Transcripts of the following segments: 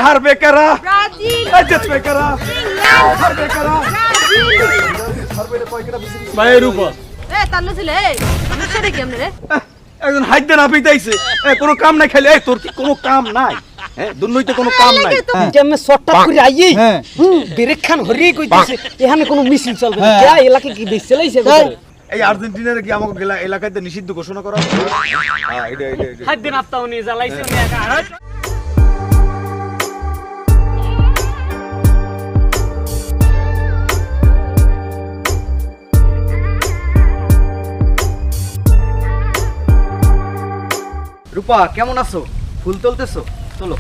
হারবে কারা? ব্রাজিল, এই জিতবে কারা? ইংল্যান্ড, হারবে কারা? ব্রাজিল। ভাই রূপা তাল্লু ছিল সমস্যা রে কেমনে রে? একজন হাইতে না পিটাইছে। কোনো কাম নাই খালি। এই তোর কি কোনো কাম নাই? হ্যাঁ দুর্নীতি কোনো কাম নাই। কেমনে শর্টকাট করে আইই হ্যাঁ ব্রেক খান হরি কইতাছে এখানে কোনো মিছিল চলবে না কে এলাকা কি দেশ চালাইছে এই আর্জেন্টিনার কি আমাকে এলাকাতে নিষিদ্ধ ঘোষণা করা হবে? হ্যাঁ এটা হাত দিন আপতা উনি জ্বালাইছে উনি একা রূপা কেমন আছো? ফুল তুলতেছো? চলো।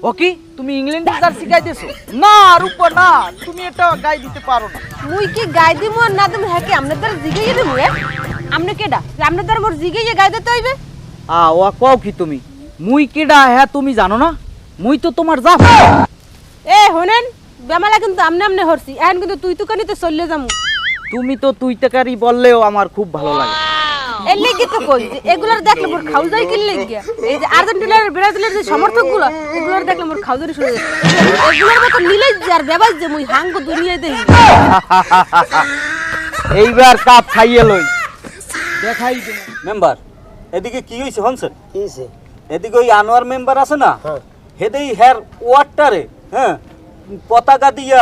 ও কি তুমি ইংল্যান্ডের জার্সি গাইতেছো? না রূপা না, তুমি এটা গাই দিতে পারো না। মুই কি গাই দিমু আর না দিমু হ্যাঁ কি আমনে দ্বারা জিগাইয়ে দিমু রে? আমনে কেডা? আমনে দ্বারা মোর জিগাইয়ে গাই দিতে হইবে? ও কও কি তুমি? মুই কেডা হ্যাঁ তুমি জানো না? মুই তো তোমার জাফ। এ হোনেন বেমালা কিন্তু আমনে আমনে হরছি এখন কিন্তু তুই তুকানিতে চললে যামু। তুমি তো তুই তাকারি বললেও আমার খুব ভালো লাগে। এর লেগে তো কই যে এগুলার দেখলে মোর খাও যায় কি লেগে এই যে আর্জেন্টিনার ব্রাজিলের যে সমর্থকগুলো এগুলার দেখলে মোর খাও যায় শুরু এগুলার মতো নিলে আর বেবাজ যে মুই হাঙ্গ দুনিয়ায় দেখি এইবার কাপ খাইয়ে লই দেখাই দে মেম্বার এদিকে কি হইছে হনছেন? কি হইছে? এদিকে ওই আনোয়ার মেম্বার আছে না, হেদেই হের ওয়াটারে হ্যাঁ পতাকা দিয়া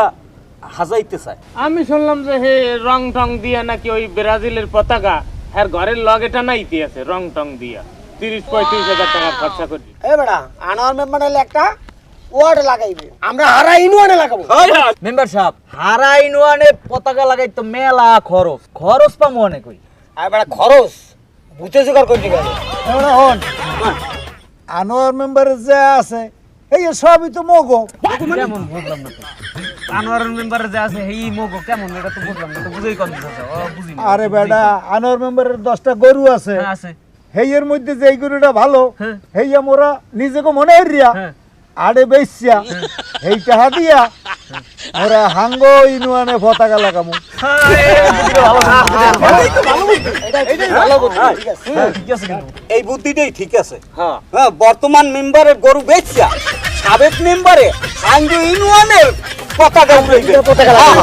হাজাইতে চায়। আমি শুনলাম যে হে রং টং দিয়া নাকি ওই ব্রাজিলের পতাকা হ্যার ঘরের লগেটা নাইতে আছে রং টং দিয়া 30-35 হাজার টাকা খরচা করি। এ বেটা আনোয়ার মেম্বার হলে একটা ওয়ার্ড লাগাইবে, আমরা হারা ইনওয়ানে লাগাবো। মেম্বার সাহেব হারা ইনওয়ানে পতাকা লাগাই তো মেলা খরচ পামু অনেক কই। আর বেটা খরচ বুঝে জোগাড় করতে গেলে এবারে হন আনোয়ার মেম্বার যে আছে এই সবই তো মগো। কেমন বুঝলাম না তো আনোয়ার মেম্বার যে আছে এই মগো কেমন এটা তো বুঝলাম না তো বুঝেই কম বুঝি না। আরে বেটা আনোয়ার মেম্বারের 10টা গরু আছে, আছে হেইয়ের মধ্যে যে এই গরুটা ভালো হ্যাঁ। হেইয়া মোরা নিজেকে মনে হইয়া হ্যাঁ। আড়ে বেচিয়া এই টাকা দিয়া মোরা হাঙ্গো ইনুয়ানে পতাকা লাগামু। এই বুদ্ধিটাই ঠিক আছে। হ্যাঁ বর্তমান মেম্বারের গরু বেচছা সাবেক মেম্বারে আঙ্গু ইউনিয়নের পতাকা উড়াইবে। পতাকা লাগাবো।